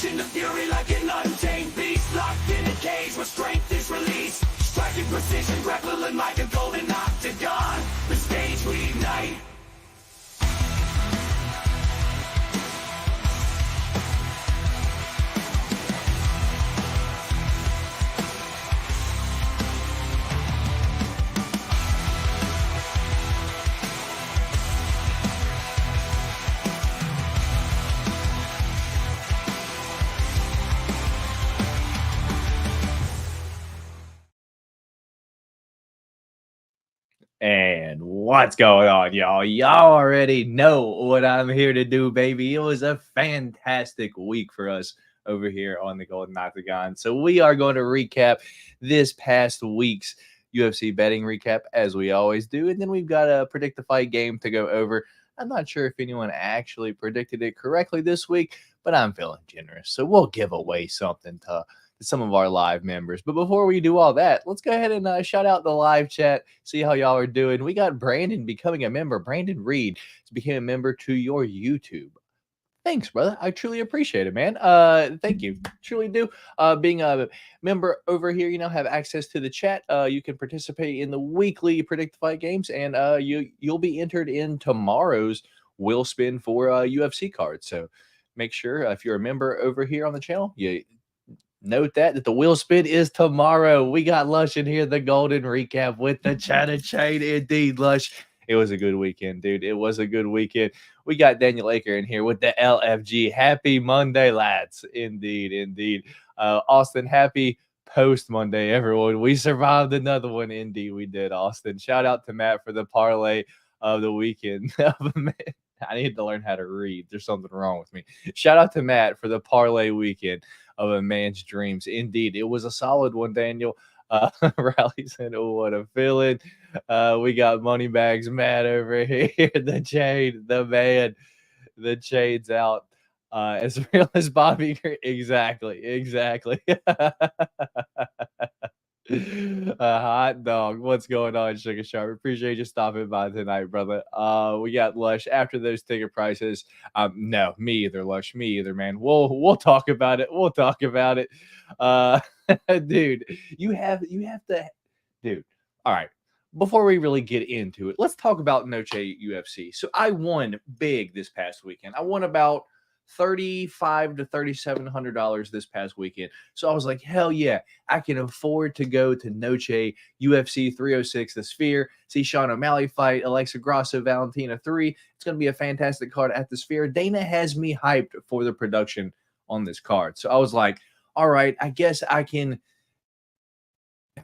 Unleashing the fury like an untamed beast, locked in a cage where strength is released. Striking precision, grappling like a golden octagon. The stage we ignite. And what's going on, y'all? Y'all already know what I'm here to do, baby. It was a fantastic week for us over here on the Golden Octagon. So we are going to recap this past week's UFC betting recap, as we always do. And then we've got a predict the fight game to go over. I'm not sure if anyone actually predicted it correctly this week, but I'm feeling generous. So we'll give away something to some of our live members. But before we do all that, let's go ahead and shout out the live chat, see how y'all are doing. We got Brandon becoming a member. Brandon Reed became a member to your YouTube. Thanks, brother. I truly appreciate it, man. Thank you. Truly do. Being a member over here, have access to the chat. You can participate in the weekly Predict the Fight games, and you'll be entered in tomorrow's Will Spin for UFC cards. So make sure if you're a member over here on the channel, you note that the wheel spin is tomorrow. We got Lush in here, the golden recap with the chatter chain. Indeed, Lush. It was a good weekend, dude. It was a good weekend. We got Daniel Aker in here with the LFG. Happy Monday, lads. Indeed, indeed. Austin, happy post Monday, everyone. We survived another one. Indeed, we did, Austin. Shout out to Matt for the parlay of the weekend. I need to learn how to read. There's something wrong with me. Shout out to Matt for the parlay weekend of a man's dreams. Indeed, it was a solid one, Daniel. Riley said, "Oh, what a feeling." We got money bags Matt over here. The chain, the man, the chain's out. As real as Bobby. Exactly. A hot dog. What's going on, Sugar Sharp? Appreciate you stopping by tonight, brother. We got Lush after those ticket prices. No, me either, Lush. Me either, man. We'll talk about it. We'll talk about it. Dude, you have to, dude. All right. Before we really get into it, let's talk about Noche UFC. So I won big this past weekend. I won about $3,500 to $3,700 this past weekend. So I was like, hell yeah, I can afford to go to Noche UFC 306, the Sphere, see Sean O'Malley fight Alexa Grasso, Valentina 3. It's going to be a fantastic card at the Sphere. Dana has me hyped for the production on this card. So I was like, all right, I guess I can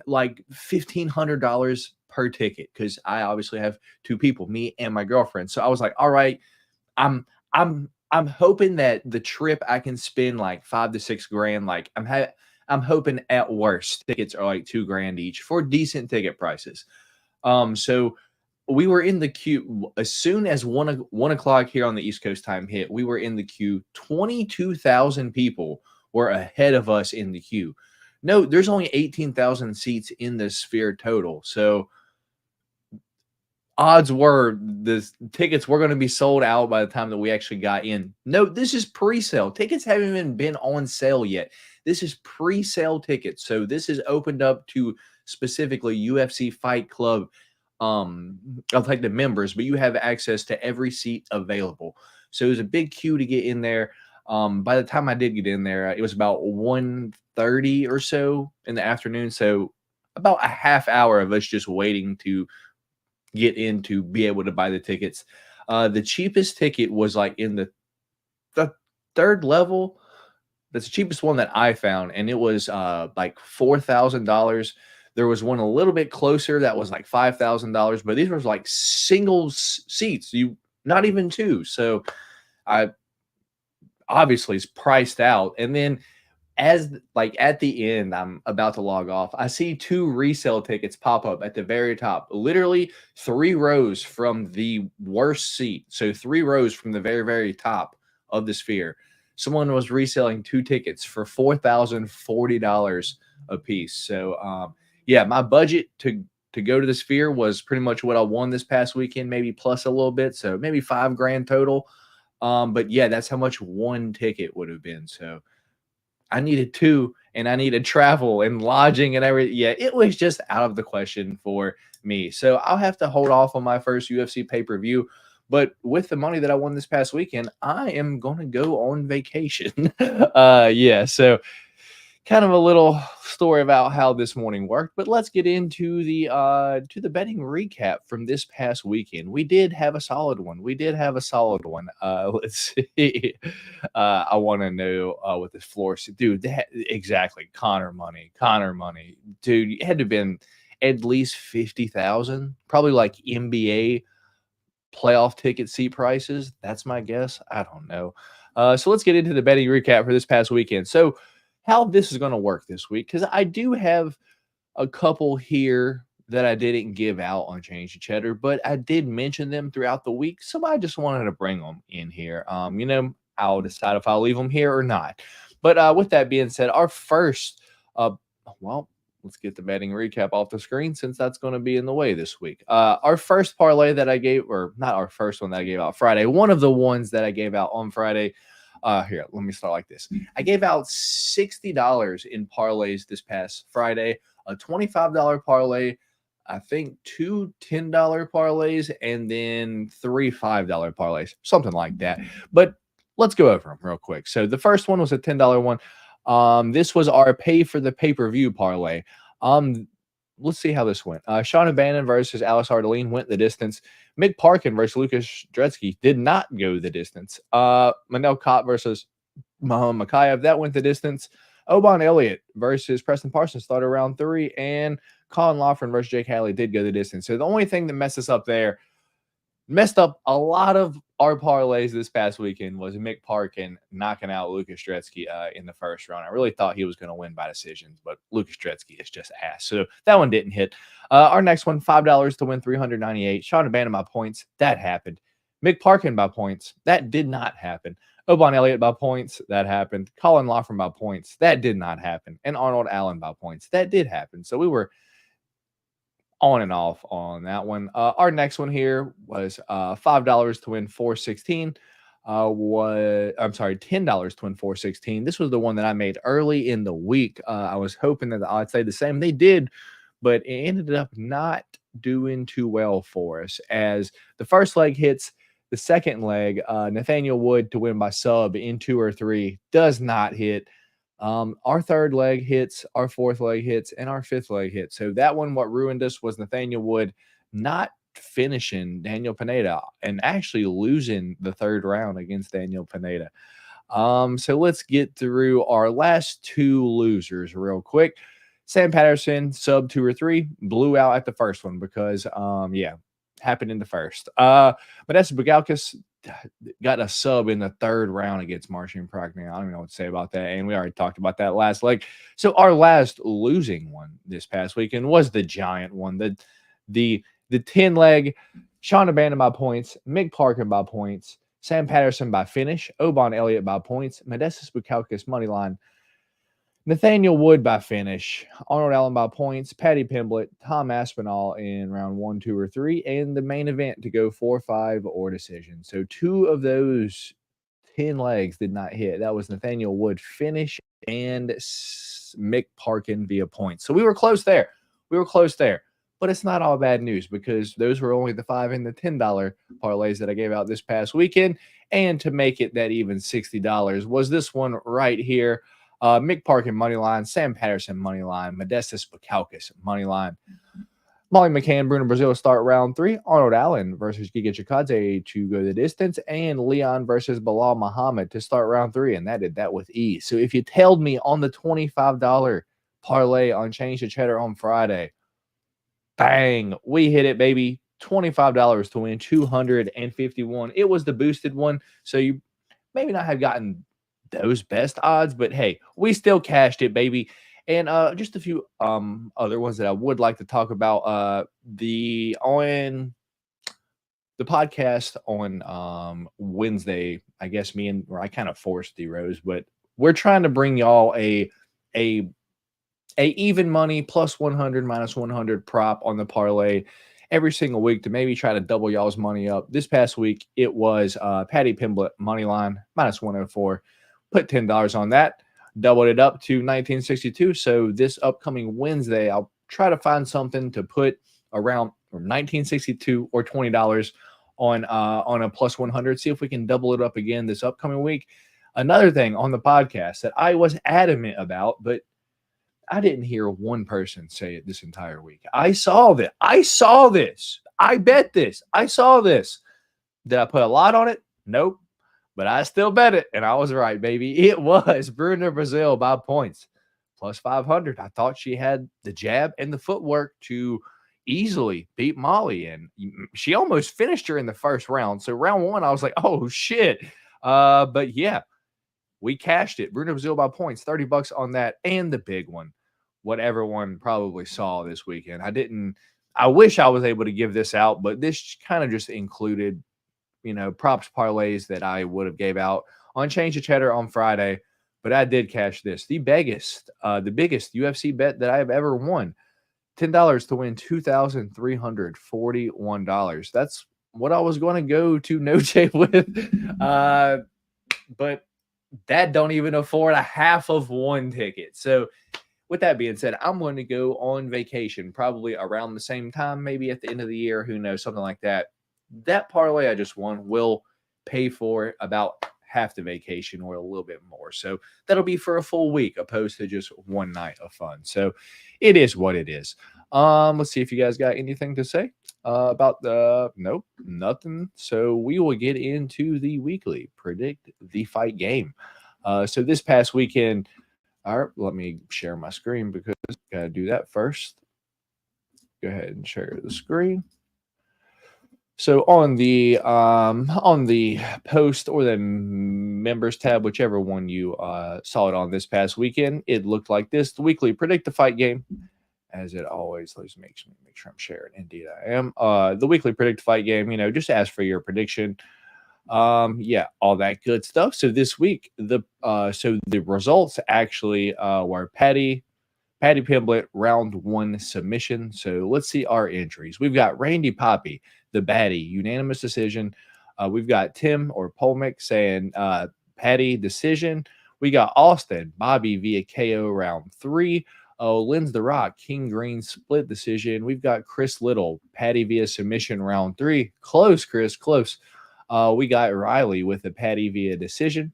like $1,500 per ticket because I obviously have two people, me and my girlfriend. So I was like, all right, I'm hoping that the trip I can spend like $5,000 to $6,000. Like I'm hoping at worst tickets are like $2,000 each for decent ticket prices. So we were in the queue as soon as 1 o'clock here on the East Coast time hit. We were in the queue. 22,000 people were ahead of us in the queue. No, there's only 18,000 seats in the Sphere total. So odds were the tickets were going to be sold out by the time that we actually got in. No, this is pre-sale. Tickets haven't even been on sale yet. This is pre-sale tickets. So this is opened up to specifically UFC Fight Club of like the members, but you have access to every seat available. So it was a big queue to get in there. By the time I did get in there, it was about 1:30 or so in the afternoon. So about a half hour of us just waiting to get in to be able to buy the tickets. The cheapest ticket was like in the third level. That's the cheapest one that I found, and it was like $4,000. There was one a little bit closer that was like $5,000, but these were like single seats, not even two. So I obviously it's priced out. And then as like at the end, I'm about to log off, I see two resale tickets pop up at the very top, literally 3 rows from the worst seat. So 3 rows from the very, very top of the Sphere. Someone was reselling 2 tickets for $4,040 a piece. So, yeah, my budget to go to the Sphere was pretty much what I won this past weekend, maybe plus a little bit. So maybe $5,000 total. But yeah, that's how much one ticket would have been. So I needed 2, and I needed travel and lodging and everything. Yeah, it was just out of the question for me. So I'll have to hold off on my first UFC pay-per-view. But with the money that I won this past weekend, I am going to go on vacation. Yeah, so kind of a little story about how this morning worked, but let's get into the betting recap from this past weekend. We did have a solid one. Let's see. I want to know what this floor, dude. Exactly, Connor money, dude. It had to have been at least 50,000, probably like NBA playoff ticket seat prices. That's my guess. I don't know. So let's get into the betting recap for this past weekend. So how this is going to work this week, because I do have a couple here that I didn't give out on Change the Cheddar, but I did mention them throughout the week. So I just wanted to bring them in here. I'll decide if I'll leave them here or not. But with that being said, our first, well, let's get the betting recap off the screen since that's going to be in the way this week. Our first parlay that I gave, or not our first one that I gave out Friday, one of the ones that I gave out on Friday. Here, let me start like this. I gave out $60 in parlays this past Friday, a $25 parlay, I think 2 $10 parlays, and then 3 $5 parlays, something like that. But let's go over them real quick. So the first one was a $10 one. This was our pay for the pay-per-view parlay. Let's see how this went. Sean O'Bannon versus Alice Ardeline went the distance. Mick Parkin versus Lucas Dretsky did not go the distance. Manel Cott versus Muhammad Makayev, that went the distance. Oban Elliott versus Preston Parsons started round 3, and Colin Lofgren versus Jake Halley did go the distance. So the only thing that messed up a lot of our parlays this past weekend was Mick Parkin knocking out Lucas Dretsky in the first round. I really thought he was going to win by decisions, but Lucas Dretsky is just ass. So that one didn't hit. Our next one, $5 to win 398. Sean O'Bannon by points. That happened. Mick Parkin by points. That did not happen. Oban Elliott by points. That happened. Colin Lofgren by points. That did not happen. And Arnold Allen by points. That did happen. So we were on and off on that one. Our next one here was $5 to win 416. $10 to win 416. This was the one that I made early in the week. I was hoping that the odds stayed the same. They did, but it ended up not doing too well for us as the first leg hits. The second leg, Nathaniel Wood to win by sub in 2 or 3 does not hit. Our third leg hits, our fourth leg hits, and our fifth leg hits. So that one, what ruined us was Nathaniel Wood not finishing Daniel Pineda and actually losing the third round against Daniel Pineda. So let's get through our last 2 losers real quick. Sam Patterson, sub 2 or 3, blew out at the first one because, happened in the first. Modestas Bukalkas got a sub in the third round against Marcin Prokny. I don't even know what to say about that. And we already talked about that last leg. So our last losing one this past weekend was the giant one. The 10 leg, Sean O'Bannon by points, Mick Parkin by points, Sam Patterson by finish, Oban Elliott by points, Modestas Bukalkas money line, Nathaniel Wood by finish, Arnold Allen by points, Patty Pimblett, Tom Aspinall in round 1, 2, or 3, and the main event to go 4, 5, or decision. So 2 of those 10 legs did not hit. That was Nathaniel Wood finish and Mick Parkin via points. So we were close there. But it's not all bad news because those were only the $5 and the $10 parlays that I gave out this past weekend. And to make it that even $60 was this one right here. Mick Parkin money line, Sam Patterson money line, Modestas Bukalkas money line, Molly McCann, Bruno Brazil start round 3, Arnold Allen versus Giga Chikadze to go the distance, and Leon versus Bilal Muhammad to start round 3, and that did that with ease. So if you tailed me on the $25 parlay on Change the Cheddar on Friday, bang, we hit it, baby. $25 to win 251. It was the boosted one, so you maybe not have gotten those best odds, but hey, we still cashed it, baby. And just a few other ones that I would like to talk about. On the podcast on Wednesday, I guess I kind of forced D-Rose, but we're trying to bring y'all a even money plus 100 minus 100 prop on the parlay every single week to maybe try to double y'all's money up. This past week, it was Patty Pimblett money line minus 104. Put $10 on that. doubled it up to 1962. So this upcoming Wednesday, I'll try to find something to put around 1962 or $20 on a plus 100. See if we can double it up again this upcoming week. Another thing on the podcast that I was adamant about, but I didn't hear one person say it this entire week. I saw this. I bet this. I saw this. Did I put a lot on it? Nope. But I still bet it, and I was right, baby. It was Bruna Brazil by points, plus 500. I thought she had the jab and the footwork to easily beat Molly, and she almost finished her in the first round. So round one, I was like, oh, shit. But yeah, we cashed it. Bruna Brazil by points, $30 on that, and the big one, what everyone probably saw this weekend. I wish I was able to give this out, but this kind of just included props parlays that I would have gave out on Change the Cheddar on Friday, but I did cash this. The biggest UFC bet that I have ever won, $10 to win $2,341. That's what I was going to go to Noche with, but that don't even afford a half of one ticket. So with that being said, I'm going to go on vacation probably around the same time, maybe at the end of the year, who knows, something like that. That parlay I just won will pay for about half the vacation or a little bit more. So that'll be for a full week opposed to just one night of fun. So it is what it is. Let's see if you guys got anything to say about nope, nothing. So we will get into the weekly predict the fight game. So this past weekend, all right, let me share my screen because I gotta do that first. Go ahead and share the screen. So on the post or the members tab, whichever one you saw it on this past weekend, it looked like this: the weekly predict the fight game, as it always. Let's make sure I'm sharing. Indeed, I am. The weekly predict the fight game. Just ask for your prediction. Yeah, all that good stuff. So this week, the results actually were Patty Pimblett round 1 submission. So let's see our entries. We've got Randy Poppy, the baddie, unanimous decision. We've got Tim or Polmick saying Patty decision. We got Austin, Bobby via KO round 3. Lynn's the Rock, King Green split decision. We've got Chris Little, Patty via submission round 3. Close, Chris, close. We got Riley with the Patty via decision.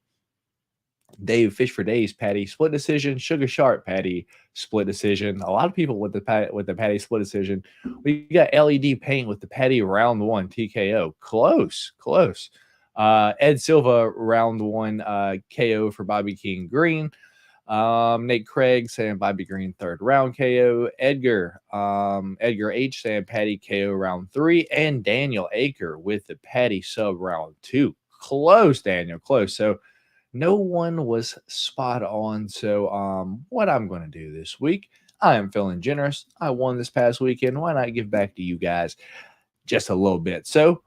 Dave Fish for Days, Patty split decision. Sugar Sharp, Patty split decision. A lot of people with the Patty split decision. We got LED Paint with the Patty round 1 TKO. Close. Ed Silva round 1 KO for Bobby King Green. Nate Craig saying Bobby Green third round KO. Edgar H saying Patty KO round 3, and Daniel Aker with the Patty sub round 2. Close, Daniel, close. So no one was spot on. So what I'm going to do this week, I am feeling generous. I won this past weekend. Why not give back to you guys just a little bit? So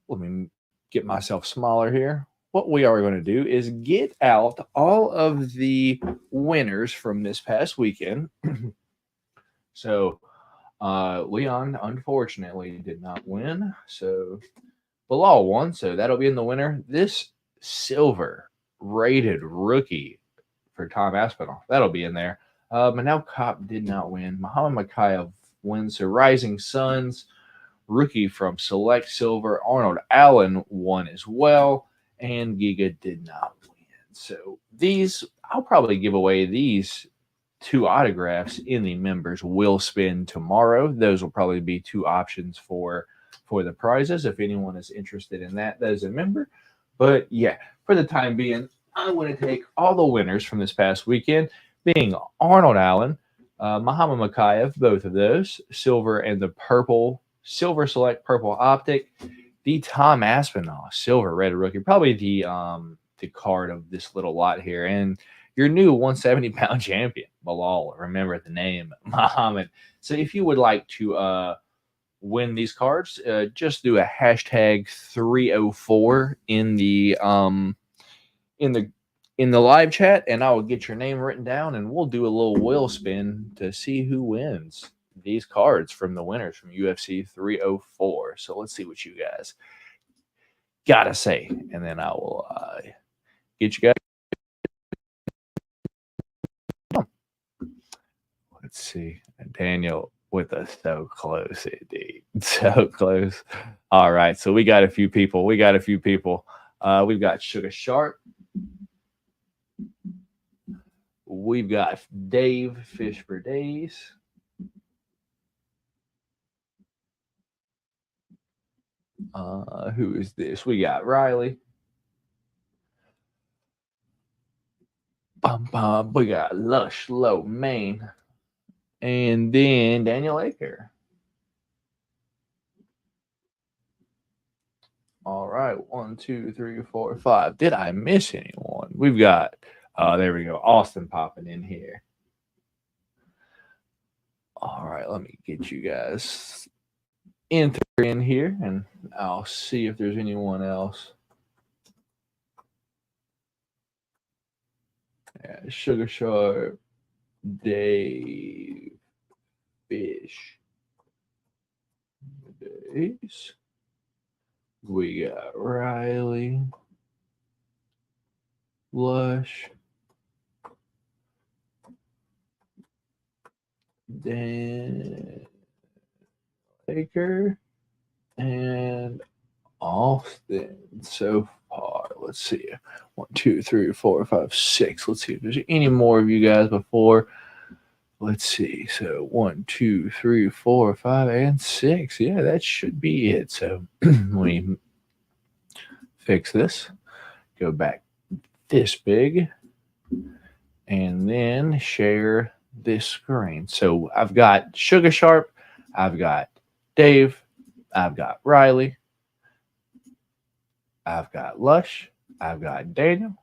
let me get myself smaller here. What we are going to do is get out all of the winners from this past weekend. So Leon, unfortunately, did not win. So Bilal won. So that'll be in the winner. This silver rated rookie for Tom Aspinall, that'll be in there. Manel Kopp did not win. Muhammad Makayev wins. So Rising Suns, rookie from Select Silver, Arnold Allen won as well. And Giga did not win. So I'll probably give away these 2 autographs in the members will spin tomorrow. Those will probably be 2 options for the prizes if anyone is interested in that as a member. But yeah, for the time being, I'm going to take all the winners from this past weekend, being Arnold Allen, Muhammad Makayev, both of those, silver and the silver select purple optic, the Tom Aspinall silver red rookie, probably the card of this little lot here, and your new 170-pound champion, Bilal. Remember the name, Muhammad. So if you would like to win these cards, just do a hashtag 304 in the live chat, and I will get your name written down, and we'll do a little wheel spin to see who wins these cards from the winners from UFC 304. So let's see what you guys gotta say, and then I will get you guys let's see. Daniel with us so close, indeed. So close. All right. So we got a few people. We've got Sugar Sharp. We've got Dave Fish for Days. Who is this? We got Riley. We got Lush Low Main. And then Daniel Aker. All right. 1, 2, 3, 4, 5. Did I miss anyone? We've got, there we go. Austin popping in here. All right. Let me get you guys in here and I'll see if there's anyone else. Yeah, Sugar Sharp, Dave, Fish, Days. We got Riley, Lush, Dan Baker, and Austin so far. Let's see. 1, 2, 3, 4, 5, 6. Let's see if there's any more of you guys before. Let's see. So 1, 2, 3, 4, 5, and 6. Yeah, that should be it. So we fix this. Go back this big. And then share this screen. So I've got Sugar Sharp. I've got Dave. I've got Riley. I've got Lush. I've got Daniel.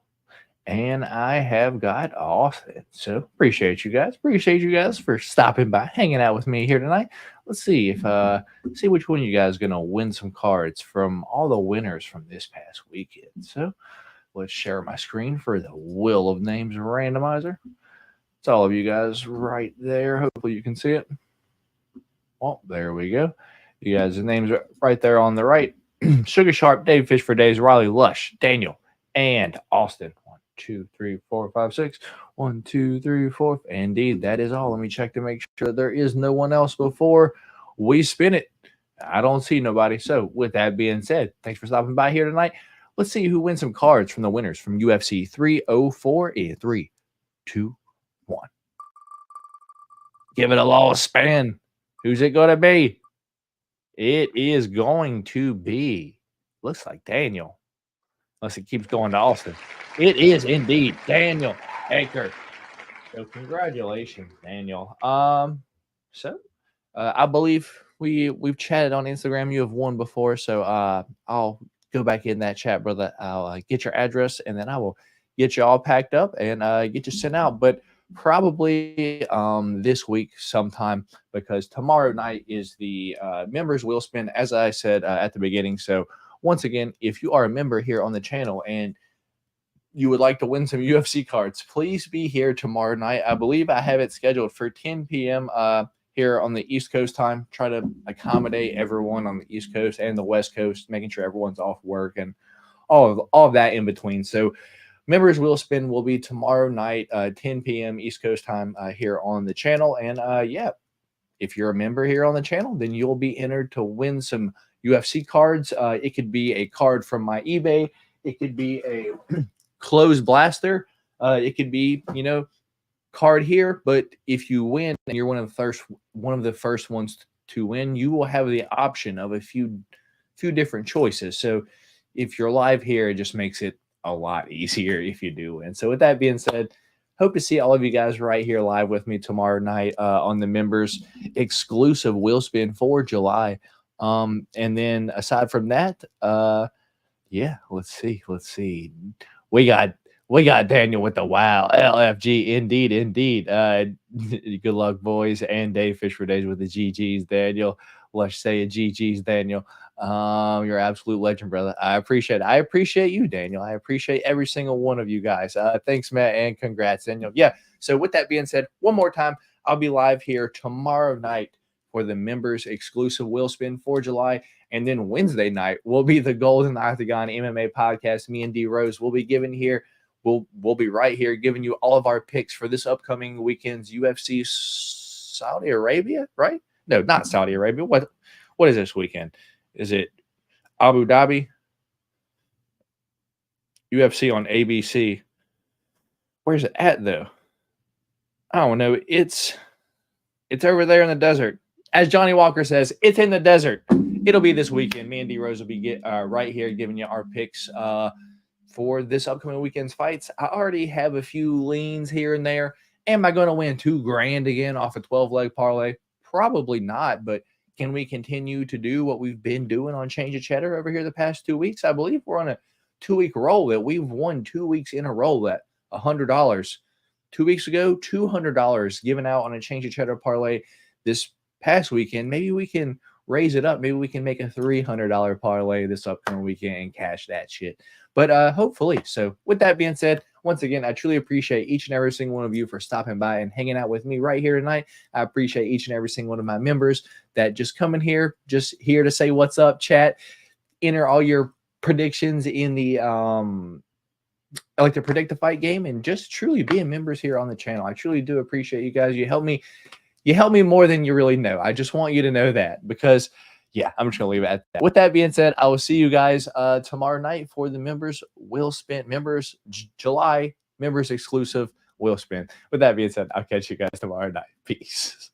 And I have got Austin. So appreciate you guys. Appreciate you guys for stopping by, hanging out with me here tonight. Let's see if see which one of you guys are gonna win some cards from all the winners from this past weekend. So let's share my screen for the Wheel of Names randomizer. It's all of you guys right there. Hopefully you can see it. Oh, there we go. You guys' names are right there on the right. Sugar Sharp, Dave Fish for Days, Riley, Lush, Daniel, and Austin. 1, 2, 3, 4, 5, 6. 1, 2, 3, 4. Indeed, that is all. Let me check to make sure there is no one else before we spin it. I don't see nobody. So with that being said, thanks for stopping by here tonight. Let's see who wins some cards from the winners from UFC 304 in 3, 2, 1. Give it a little spin. Who's it going to be? It is going to be, looks like Daniel. Unless it keeps going to Austin. It is indeed Daniel Aker. So congratulations, Daniel. I believe we've chatted on Instagram. You have won before, so I'll go back in that chat, brother. I'll get your address, and then I will get you all packed up and get you sent out. But probably this week sometime, because tomorrow night is the members wheel spin, as I said at the beginning. So once again, if you are a member here on the channel and you would like to win some UFC cards, please be here tomorrow night. I believe I have it scheduled for 10 p.m. Here on the East Coast time. Try to accommodate everyone on the East Coast and the West Coast, making sure everyone's off work and all of that in between. So members wheel spin will be tomorrow night, 10 p.m. East Coast time here on the channel. And yeah, if you're a member here on the channel, then you'll be entered to win some UFC cards. It could be a card from my eBay. It could be a closed blaster. It could be, card here. But if you win and you're one of the first ones to win, you will have the option of a few different choices. So if you're live here, it just makes it a lot easier if you do win. So with that being said, hope to see all of you guys right here live with me tomorrow night on the members exclusive wheel spin for July. And then aside from that, yeah, let's see. We got Daniel with the wow. LFG. Indeed. Good luck, boys. And Dave Fish for Days with the GGs, Daniel. Let's say a GGs, Daniel. You're an absolute legend, brother. I appreciate it. I appreciate you, Daniel. I appreciate every single one of you guys. Thanks, Matt, and congrats, Daniel. Yeah, so with that being said, one more time, I'll be live here tomorrow night for the members exclusive wheel spin for July. And then Wednesday night will be the Golden Octagon MMA podcast. Me and D Rose will be giving here. We'll be right here giving you all of our picks for this upcoming weekend's UFC Saudi Arabia, right? No, not Saudi Arabia. What is this weekend? Is it Abu Dhabi? UFC on ABC. Where's it at though? I don't know. It's over there in the desert. As Johnny Walker says, it's in the desert. It'll be this weekend. Me and D Rose will be right here giving you our picks for this upcoming weekend's fights. I already have a few leans here and there. Am I going to win $2,000 again off a 12-leg parlay? Probably not, but can we continue to do what we've been doing on Change of Cheddar over here the past 2 weeks? I believe we're on a 2-week roll that we've won 2 weeks in a row at $100. 2 weeks ago, $200 given out on a Change of Cheddar parlay this past weekend. Maybe we can raise it up. Maybe we can make a $300 parlay this upcoming weekend and cash that shit. But hopefully. So with that being said, once again, I truly appreciate each and every single one of you for stopping by and hanging out with me right here tonight. I appreciate each and every single one of my members that just come in here, just here to say what's up, chat, enter all your predictions in the I like to predict the fight game, and just truly being members here on the channel. I truly do appreciate you guys. You help me more than you really know. I just want you to know that, because yeah, I'm just gonna leave it at that. With that being said, I will see you guys tomorrow night for the members will spin July members exclusive will spin. With that being said, I'll catch you guys tomorrow night. Peace.